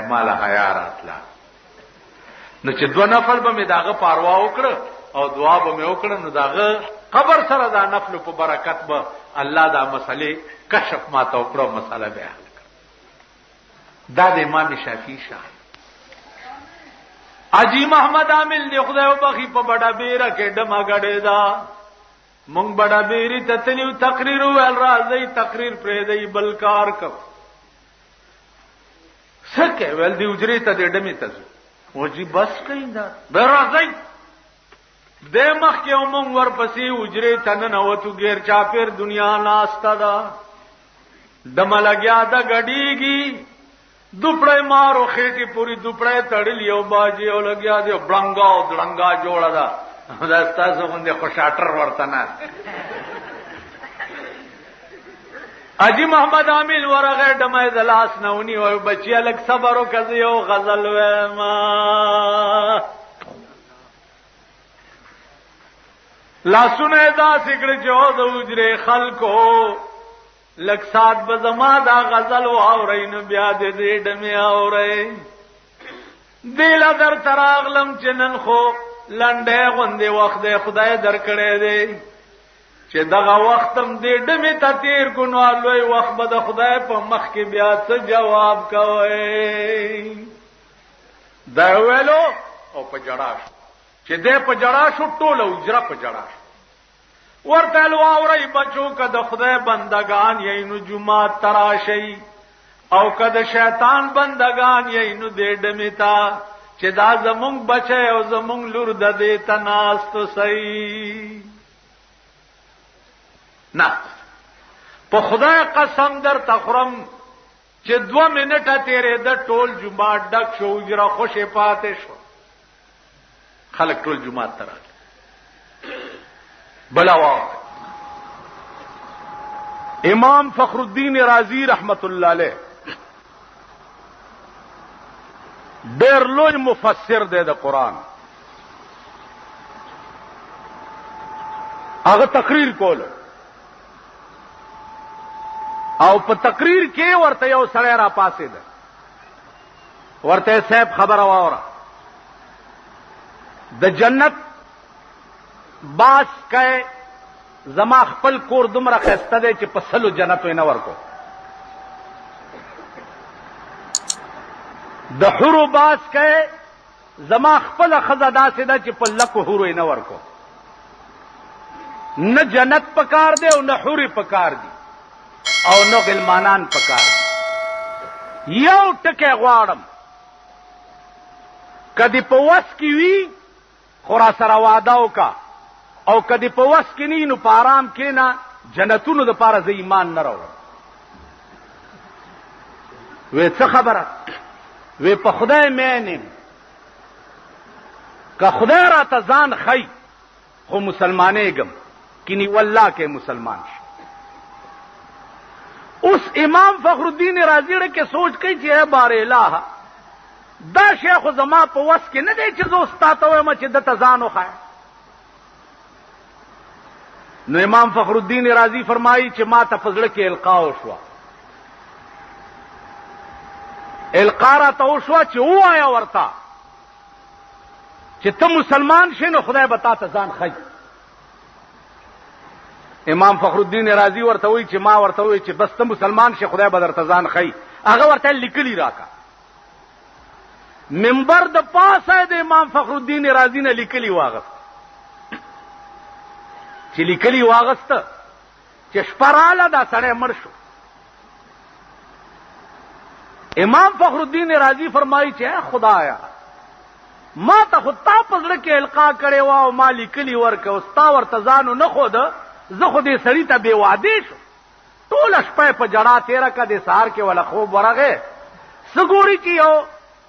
مال حیا راتلا نو چې دو نفل به مې داغه پاروا وکړه او دعا به مې وکړه نو داغه قبر سره دا نفل په برکت به الله دا مسلې کشف ما ته وکړو مسله به حل کړ. دا د امام شافعي شاه اجي محمد عامل دی خدای وبخي په بڑا بیره کې ډما غړې دا مونږ بڑا بیري ته تلیو تقریر ول راځي تقریر پرې دی بلکار کو سکه ول دی اجري ته ډمې ته و جی بس کیندا به راځي د مخ کې مونږ ورپسې اجري ته نه وته غیر چا پیر دنیا ناستا دا دم لګیا دا غډيږي دوپړې مارو خېټي پوری دوپړې تړل یو باجی او لګیا دی بلنګا او دړنګا جوړا دا دا تاسو باندې خوشاټر ورته نه اجي محمد عامل ورغه ډمې دلاس نونی او بچی الک صبر وکړ یو غزل وما لا سونه دا سګړ جو د وجره خلکو لک سات بزما دا غزل واورین بیا دې ډمې اورې دل در تراغلم چنن خو لنډه غوندې وخت خدای درکړې دی چې دغه وختم دې ډمې ته تیر کو نو لوی وخت به د خدای په مخ کې بیا څه جواب کوي دا ویلو او په جړا چې دې په جړا شو ټوله اجره په جړا ورته لو اوري بچو کده خدای بندگان یې نو جمعه تراشي او کده شیطان بندگان یې نو دې ډمې ته چې دا زمونږ بچي او زمونږ لور د دې تناست صحیح نه په خدای قسم در تخرم چې 2 منټه تیرې د ټول جمعه ډک شو اجره خوشې پاتې شو خلک ټول جمعه تراله بلاوا امام فخر الدین رازی رحمت الله علیه ډېر لوی مفسر دی د قران هغه تقریر کول او په تقریر کې ورته یو سړی را پاسې ده ورته صاحب خبره واوره د جنت باس کئ زما خپل کور دومره خسته دی چې په سلو جنت نه ورکو د حورو باس کئ زما خپل خزه داسې ده چې په لکو حورو نه ورکو نه جنت پکار دی او نه حوري پکار دی او نو غلمانان پکار یو ټکه غواړم کدی په وس کې وی خورا سره وعده وکا او کدی په وس کې نه نو په آرام کې نه جنتونو د پاره ز ایمان نه راوړ وې څه خبره وې په خدای مینم که خدای را ته ځان خی خو مسلمانېږم کینی والله کې مسلمان شي اس امام فخر الدین رازی کے سوچ کئی چیز بار الہ دا شیخ زما په وس کې نه دی چې زه استاد ته وایم چې د تزانو خای نو امام فخر الدین رازی فرمایي چې ما ته فضل کې القا وشو القا را ته وشو چې وایا ورتا چې ته مسلمان شې نو خدای به تا ته ځان خای امام فخر الدین رازی ورته وی چې ما ورته وی چې بس ته مسلمان شې خدای به درته ځان خای هغه ورته لیکلی راکا منبر د پاسه د امام فخر الدین رازی نه لیکلی واغست چې لیکلی واغست چې شپراله دا سړی مړ شو امام فخر الدین رازی فرمایي چې خدایا ما ته خو تا پزړه کې القا کړي وا او ما لیکلی ورکه او ستا ورته ځانو نه خو ده زه خو دې سړی ته بے وعده شو ټول شپه په جړه تیرا کا دې سهار کې ولا خوب ورغه سګوري چې یو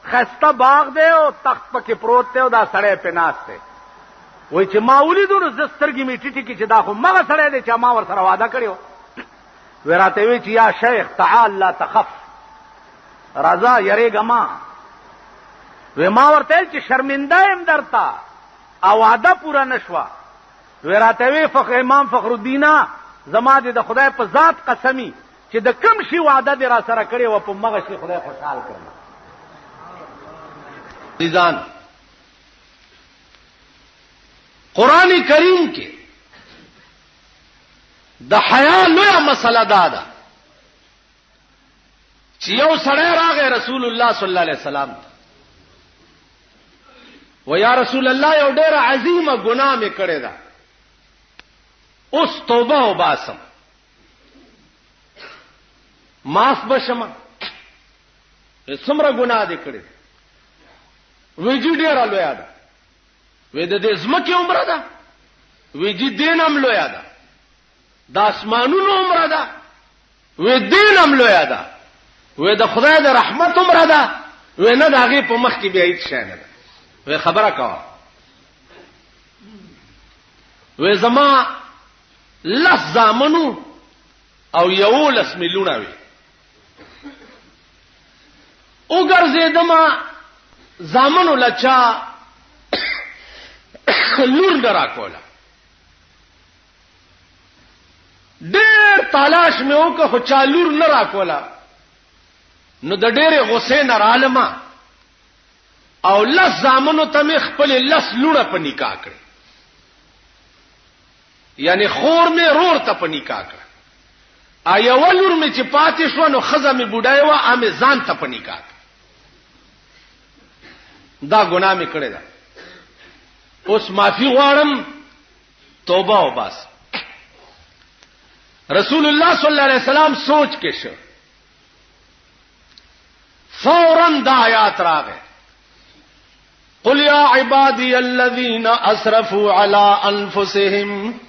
خسته باغ دی او تخت پکې پروت دی او دا سړی په ناس دی وای چې ما ولیدو نو زسترګې می ټیټی کې چې دا خو مغه سړی دی چې ما ور سره وعده کړیو ورته وی چې یا شیخ تعال لا تخف رضا یریګه ما و ما ورته چې شرمنده يم درتا او وعده پورا نشوا ورته وی امام فخر الدین زما د خدای په ذات قسمی چې د کم شي وعده در سره کړی و په مغه شي خدای خوشحال کړم عزیزان قرآن کریم کې د حیا لویه مسله ده چې یو سړی راغی رسول الله صلی الله علیه وسلم و یا رسول الله یو ډېره عظیمه ګناه مې کړې ده اوس توبه وباسم معاف بشم څومره ګناه دې کړې ویجی ډېره لویه ده وې د دې ځمکې عمره ده ویجی دین هم لویه ده د اسمانونو عمره ده وې دین هم لویه ده وې د خدای د رحمت عمره ده وې نه د هغې په مخ کې بیا هیڅ شی نه ده وې خبره کوه وې زما 10 زامنو او 11 میلیونه وي وګرځېدم زامنو لچا لور درا کوله ډېر تلاش مې وکړ خو چا لور نه را کوله نو د ډېرې غصې نه رالمه او 10 زامنو ته مې خپلې 10 لوڼه په نکاح کړې یعنی خور مې رور ته په نکاح کړه یوه لور مې چې پاتې شوه نو ښځه مې بوډۍ وه امې ځان ته په نکاح کړه دا ګناه مې کړې ده اوس معافي غواړم توبه وباسم رسول الله صلی الله علیه وسلم سوچ کې شو فوراً دا آیات راغې قل یا عبادی الذین اسرفوا علی انفسهم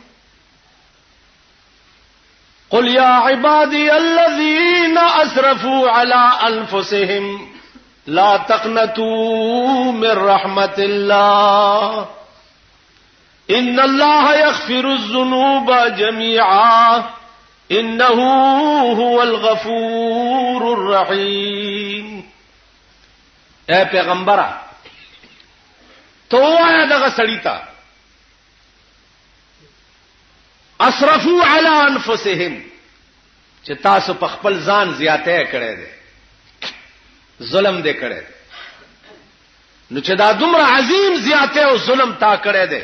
قل یا عبادی الذین اسرفوا علی انفسهم لا تقنطوا من رحمت الله ان الله يغفر الذنوب جميعا انه هو الغفور الرحیم اے پیغمبره تو وایا دغه سړی ته اسرفوا علی انفسهم چې تاسو په خپل ځان زیاته کړی دی ظلم دې کړی نو چې دا دومره عظیم زیاته او ظلم تا کړی دی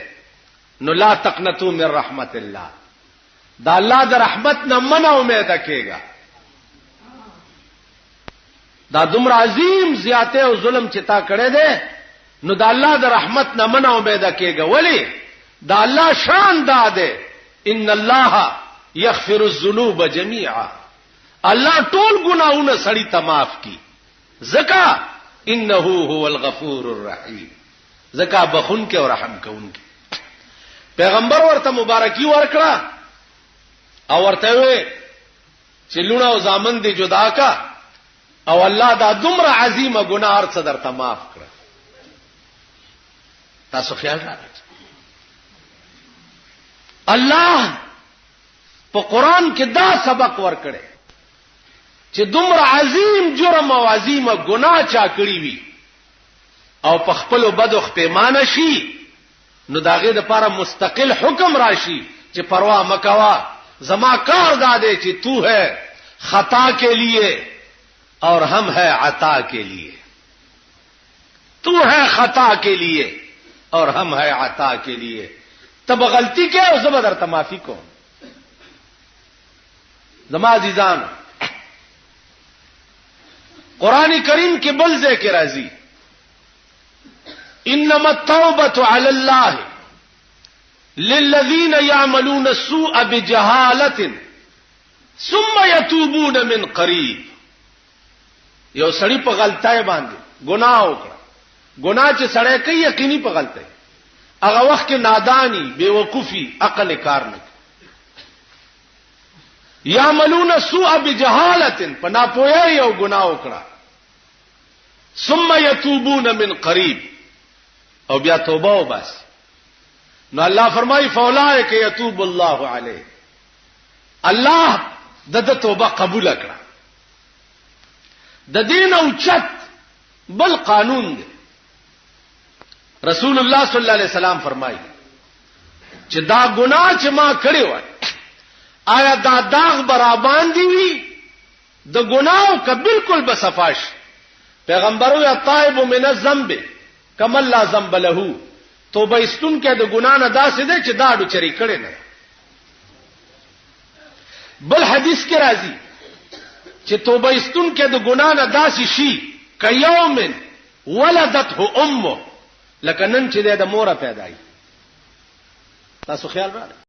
نو لا تقنطوا من رحمت الله دا الله د رحمت نه منع امید کېږي دا دومره عظیم زیاته او ظلم چې تا کړی دی نو دا الله د رحمت نه منع امید کېږي ولی دا الله شان دا دی ان الله یغفر الذنوب جميعا الله ټول ګناہوں سړی ته معاف کی زکا انه هو الغفور الرحیم زکا بخون کې او رحم کوونکی پیغمبر ورته مبارکي ورکړه او ورته وې چې لونه او زامن دي جدا کا او الله دا دومره عظیمه ګناه هر څه درته معاف کړ تاسو خیال راکړئ الله په قران کې دا سبق ورکړي چې دومره عظیم جرم او عظیمه ګناه چا کړی وي او په خپل بدو پیمانه شي نو داغه د لپاره مستقل حکم راشي چې پروا مکوا زما کار دادے چې تو ہے خطا کے لیے اور ہم ہے عطا کے لیے تو ہے خطا کے لیے اور ہم ہے عطا کے لیے تب غلطی کیا اس بدر تمافی کو زما عزیزان قرآن کریم کے بلزے کے راضی انما التوبة على الله للذين يعملون السوء بجهالة ثم يتوبون من قريب یو سړی په غلطای باندې ګناه وکړه ګناه چې سړی کوي یقیني په غلطای هغه وخت کې نادانی بیوقوفي عقل کار نه يعملون السوء بجهالة په ناپوهۍ یو ګناه وکړه ثم يتوبون من قريب او بیا توبه وباس نو الله فرمایي فاولائک یتوب الله علیه الله د توبه قبول کړه د دین او چت بل قانون دی رسول الله صلی الله علیه وسلم فرمایي چې دا ګناه چې ما کړی و آیا دا داغ برابر دی وی د ګناو ک بالکل بصفاش پیغمبرو یا طائب من الذنب کمل لا ذنب له توبه استون کې د ګنا نه داسې ده چې داړو چری کړي نه. بل حدیث کې راځي چې توبه استون کې د ګنا نه داسې شي کيوم ولدته امه لکه نن چې د مور پیدای. تاسو خیال راغلی